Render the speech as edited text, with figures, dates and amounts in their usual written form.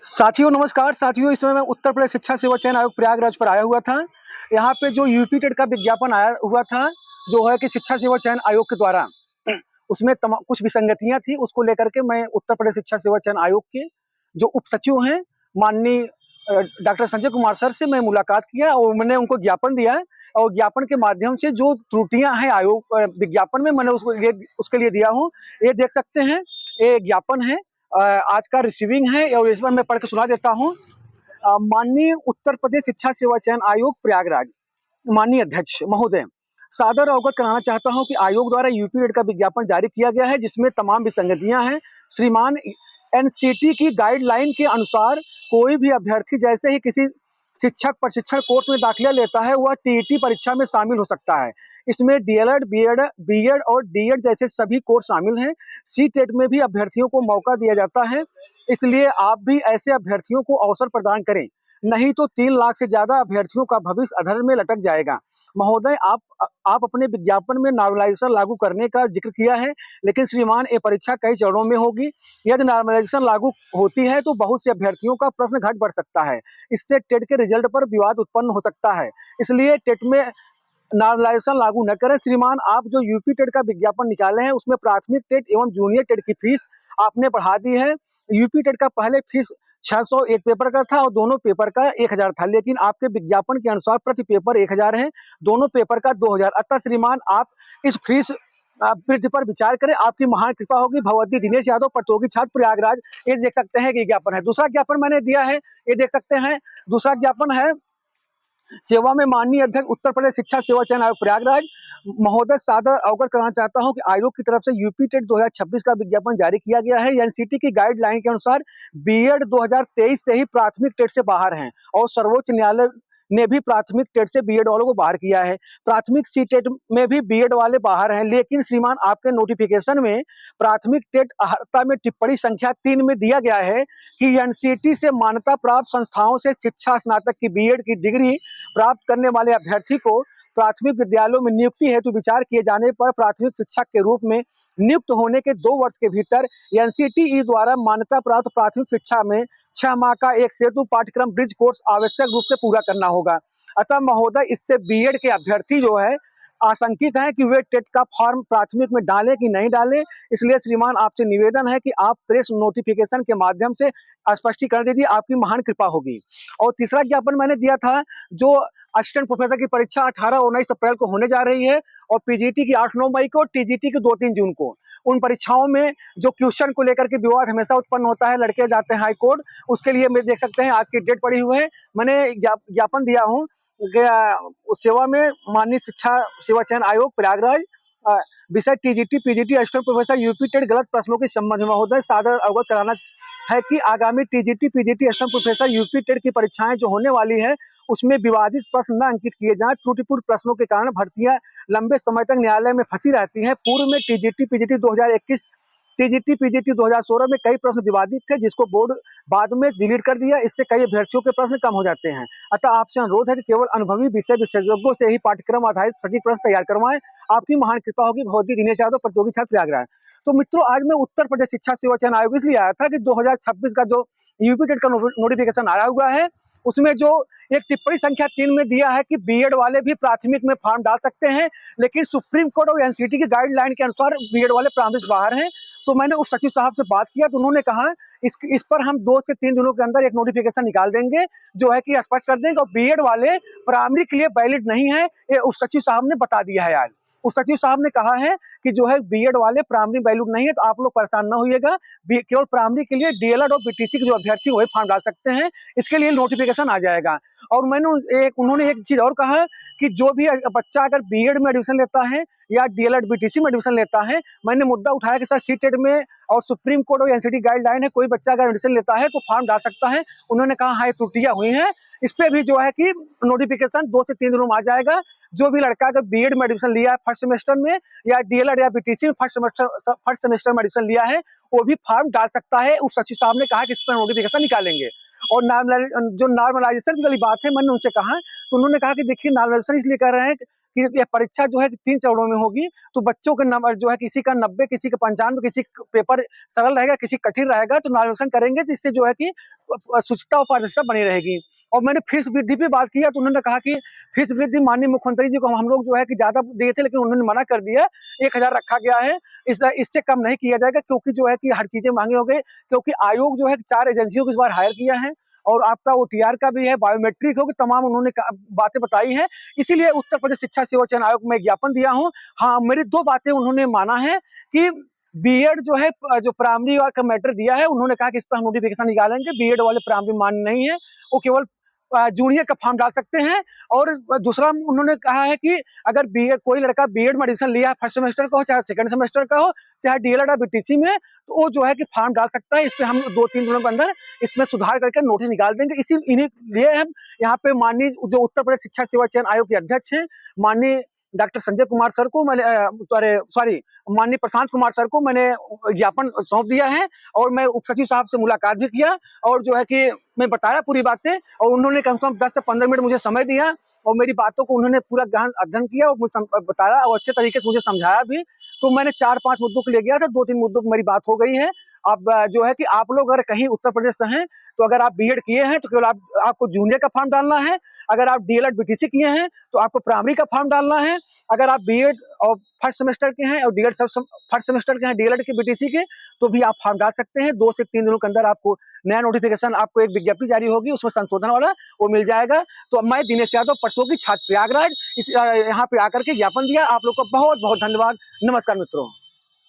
साथियों नमस्कार। साथियों इस समय मैं उत्तर प्रदेश शिक्षा सेवा चयन आयोग प्रयागराज पर आया हुआ था। यहाँ पे जो यूपी टेट का विज्ञापन आया हुआ था, जो है कि शिक्षा सेवा चयन आयोग के द्वारा उसमें कुछ विसंगतियां थी, उसको लेकर के मैं उत्तर प्रदेश शिक्षा सेवा चयन आयोग के जो उप सचिव हैं माननीय डॉक्टर संजय कुमार सर से मैं मुलाकात किया और मैंने उनको ज्ञापन दिया और ज्ञापन के माध्यम से जो त्रुटियां हैं आयोग विज्ञापन में मैंने उसके लिए दिया हूँ। ये देख सकते हैं, ये ज्ञापन है, आज का रिसीविंग है और इस बार मैं पढ़ के सुना देता हूँ। माननीय उत्तर प्रदेश शिक्षा सेवा चयन आयोग प्रयागराज, माननीय अध्यक्ष महोदय, सादर अवगत कराना चाहता हूं कि आयोग द्वारा यूपी टेट का विज्ञापन जारी किया गया है, जिसमें तमाम विसंगतियां हैं। श्रीमान, एनसीटी की गाइडलाइन के अनुसार कोई भी अभ्यर्थी जैसे ही किसी शिक्षक प्रशिक्षण कोर्स में दाखिला लेता है, वह टीईटी परीक्षा में शामिल हो सकता है। इसमें डीएलएड, बीएड और डीएड जैसे सभी कोर्स शामिल हैं। सी टेट में भी अभ्यर्थियों को मौका दिया जाता है, इसलिए आप भी ऐसे अभ्यर्थियों को अवसर प्रदान करें, नहीं तो 3 लाख से ज्यादा अभ्यर्थियों का भविष्य अधर में लटक जाएगा। महोदय, आप अपने विज्ञापन में नॉर्मलाइजेशन लागू करने का जिक्र किया है, लेकिन श्रीमान, ये परीक्षा कई चरणों में होगी। यदि नॉर्मलाइजेशन लागू होती है तो बहुत से अभ्यर्थियों का प्रश्न घट बढ़ सकता है। इससे टेट के रिजल्ट पर विवाद उत्पन्न हो सकता है, इसलिए टेट में नॉर्मलाइजेशन लागू न करें। श्रीमान, आप जो यूपी टेट का विज्ञापन निकाले हैं, उसमें प्राथमिक टेट एवं जूनियर टेट की फीस आपने बढ़ा दी है। यूपी टेट का पहले फीस 600 एक पेपर का था और दोनों पेपर का 1000 था, लेकिन आपके विज्ञापन के अनुसार प्रति पेपर 1000 है, दोनों पेपर का 2000। अतः श्रीमान, आप इस फीस वृद्धि पर विचार करें, आपकी महान कृपा होगी। भगवती दिनेश यादव, प्रतियोगी छात्र, प्रयागराज। ये देख सकते हैं कि ज्ञापन है। दूसरा ज्ञापन मैंने दिया है, ये देख सकते हैं। दूसरा ज्ञापन है सेवा में माननीय अध्यक्ष उत्तर प्रदेश शिक्षा सेवा चयन आयोग प्रयागराज महोदय, सादर अवगत कराना चाहता हूं कि आयोग की तरफ से यूपी टेट 2026 का विज्ञापन जारी किया गया है। एनसीटी की गाइडलाइन के अनुसार बीएड 2023 से ही प्राथमिक टेट से बाहर हैं और सर्वोच्च न्यायालय ने भी प्राथमिक टेट से बीएड वालों को बाहर किया है। प्राथमिक सी टेट में भी बीएड वाले बाहर हैं, लेकिन श्रीमान, आपके नोटिफिकेशन में प्राथमिक टेट अर्हता में टिप्पणी संख्या 3 में दिया गया है कि एनसीटी से मान्यता प्राप्त संस्थाओं से शिक्षा स्नातक की बीएड की डिग्री प्राप्त करने वाले अभ्यर्थी को प्राथमिक विद्यालयों में नियुक्ति हेतु विचार किए जाने पर प्राथमिक शिक्षक के रूप में नियुक्त होने के 2 वर्ष के भीतर एनसीटीई द्वारा मान्यता प्राप्त प्राथमिक शिक्षा में 6 माह का एक सेतु पाठ्यक्रम ब्रिज कोर्स आवश्यक रूप से पूरा करना होगा। अतः महोदय, इससे बीएड के अभ्यर्थी जो है आशंकित हैं कि वे टेट का फॉर्म प्राथमिक में डालें कि नहीं डालें। इसलिए श्रीमान, आपसे निवेदन है कि आप प्रेस नोटिफिकेशन के माध्यम से स्पष्टीकरण दीजिए, आपकी महान कृपा होगी। और तीसरा ज्ञापन मैंने दिया था, जो असिस्टेंट प्रोफेसर की परीक्षा 18 और 19 अप्रैल को होने जा रही है और पीजीटी की 8-9 मई को, टीजीटी की 2-3 जून को। उन परीक्षाओं में जो क्वेश्चन को लेकर के विवाद हमेशा उत्पन्न होता है, लड़के जाते हैं हाई कोर्ट, उसके लिए मैं देख सकते हैं आज की डेट पड़ी हुई है। मैंने ज्ञापन दिया हूँ सेवा में माननीय शिक्षा सेवा चयन आयोग प्रयागराज, विषय TGT PGT assistant professor UP TET गलत प्रश्नों के संबंध में महोदय सादर अवगत कराना है कि आगामी TGT PGT assistant professor UP TET की परीक्षाएं जो होने वाली है, उसमें विवादित प्रश्न न अंकित किए जाएं। त्रुटिपूर्ण प्रश्नों के कारण भर्तियां लंबे समय तक न्यायालय में फंसी रहती हैं। पूर्व में टीजीटी पीजीटी 2021, टीजीटी पीजीटी 2016 में कई प्रश्न विवादित थे, जिसको बोर्ड बाद में डिलीट कर दिया। इससे कई अभ्यर्थियों के प्रश्न कम हो जाते हैं। अतः आपसे अनुरोध है कि केवल अनुभवी विषय विशेषज्ञों से ही पाठ्यक्रम आधारित सटीक प्रश्न तैयार करवाएं। आपकी महान कृपा होगी। भगवती दिनेश यादव, प्रतियोगी छात्र, प्रयागराज। तो मित्रों, आज मैं उत्तर प्रदेश शिक्षा सेवा चयन आयोग इसलिए आया था कि 2026 का जो यूपी टेट का नोटिफिकेशन आया हुआ है, उसमें जो एक टिप्पणी संख्या 3 में दिया है कि बीएड वाले भी प्राथमिक में फॉर्म डाल सकते हैं, लेकिन सुप्रीम कोर्ट और एनसीटी की गाइडलाइन के अनुसार बीएड वाले प्राथमिक से बाहर हैं। तो मैंने उस सचिव साहब से बात किया, तो उन्होंने कहा इस पर हम 2 से 3 दिनों के अंदर एक नोटिफिकेशन निकाल देंगे, जो है कि स्पष्ट कर देंगे, और बीएड वाले प्राइमरी के लिए वैलिड नहीं है, ये उस सचिव साहब ने बता दिया है। आज उस सचिव साहब ने कहा है कि जो है बीएड वाले प्राइमरी वैल्यू नहीं है, तो आप लोग परेशान ना होइएगा। केवल प्राइमरी के लिए डीएलएड और बीटीसी के जो अभ्यर्थी वही फॉर्म डाल सकते हैं, इसके लिए नोटिफिकेशन आ जाएगा। और उन्होंने एक चीज और कहा कि जो भी बच्चा अगर बीएड में एडमिशन लेता है या डीएलएड बीटीसी में एडमिशन लेता है, मैंने मुद्दा उठाया कि सर सीटेट में और सुप्रीम कोर्ट और एनसीटी गाइडलाइन है, कोई बच्चा अगर एडमिशन लेता है तो फॉर्म डाल सकता है। उन्होंने कहा हाँ, ये त्रुटियां हुई हैं, इस पे भी जो है कि नोटिफिकेशन 2 से 3 दिनों में आ जाएगा। जो भी लड़का अगर बीएड में एडमिशन लिया है फर्स्ट सेमेस्टर में, या डीएलएड या बीटीसी में फर्स्ट सेमेस्टर में एडमिशन लिया है, वो भी फॉर्म डाल सकता है। उस सचिव साहब ने कहा कि इस पर नोटिफिकेशन निकालेंगे। और जो नॉर्मलाइजेशन वाली बात है, मैंने उनसे कहा, तो उन्होंने कहा कि देखिए, नॉर्मलाइजेशन इसलिए कर रहे हैं कि यह परीक्षा जो है 3 चरणों में होगी, तो बच्चों के नंबर जो है किसी का 90, किसी का 95, किसी पेपर सरल रहेगा, किसी कठिन रहेगा, तो नामांकन करेंगे, जिससे जो है कि शुचिता और पारदर्शिता बनी रहेगी। और मैंने फीस वृद्धि पे बात किया, तो उन्होंने कहा कि फीस वृद्धि माननीय मुख्यमंत्री जी को हम लोग जो है कि ज़्यादा दिए थे, लेकिन उन्होंने मना कर दिया, 1000 रखा गया है। इससे कम नहीं किया जाएगा, क्योंकि जो है कि हर चीज़ें महँगी हो गई, क्योंकि आयोग जो है 4 एजेंसियों को इस बार हायर किया है, और आपका ओटीआर का भी है, बायोमेट्रिक हो, कि तमाम उन्होंने बातें बताई हैं। इसीलिए उत्तर प्रदेश शिक्षा सेवा चयन आयोग में ज्ञापन दिया हूँ। हाँ, मेरी 2 बातें उन्होंने माना है कि बीएड जो है जो प्राइमरी का मैटर दिया है, उन्होंने कहा कि इस पर हम नोटिफिकेशन निकालेंगे। बीएड वाले प्राइमरी मान्य नहीं है, वो केवल जूनियर का फॉर्म डाल सकते हैं। और दूसरा उन्होंने कहा है कि अगर बीएड कोई लड़का बीएड में एडमिशन लिया है, फर्स्ट सेमेस्टर का हो, चाहे सेकंड सेमेस्टर का हो, चाहे डीएलएड या बीटीसी में, तो वो जो है कि फॉर्म डाल सकता है। इस पे हम 2-3 दिनों के अंदर इसमें सुधार करके नोटिस निकाल देंगे। इन्हीं लिए हम यहाँ पे माननीय जो उत्तर प्रदेश शिक्षा सेवा चयन आयोग के अध्यक्ष हैं, माननीय डॉक्टर संजय कुमार सर को मैंने माननीय प्रशांत कुमार सर को मैंने ज्ञापन सौंप दिया है, और मैं उप सचिव साहब से मुलाकात भी किया, और जो है कि मैं बताया पूरी बातें, और उन्होंने कम से कम 10 से 15 मिनट मुझे समय दिया, और मेरी बातों को उन्होंने पूरा गहन अध्ययन किया और मुझे बताया, और अच्छे तरीके से मुझे समझाया भी। तो मैंने 4-5 मुद्दों को ले गया था, 2-3 मुद्दों पर मेरी बात हो गई है। अब जो है कि आप लोग अगर कहीं उत्तर प्रदेश से हैं, तो अगर आप बीएड किए हैं, तो केवल आपको जूनियर का फॉर्म डालना है। अगर आप डीएलएड बीटीसी किए हैं, तो आपको प्राइमरी का फॉर्म डालना है। अगर आप बीएड और फर्स्ट सेमेस्टर के हैं, और डीएलएड फर्स्ट सेमेस्टर के हैं, डीएलएड के बीटीसी के, तो भी आप फॉर्म डाल सकते हैं। 2 से 3 दिनों के अंदर आपको नया नोटिफिकेशन, आपको एक विज्ञप्ति जारी होगी, उसमें संशोधन वाला वो मिल जाएगा। तो मैं दिनेश यादव, पटोगी, छात्र प्रयागराज, यहाँ पे आकर के ज्ञापन दिया। आप लोग का बहुत बहुत धन्यवाद। नमस्कार मित्रों।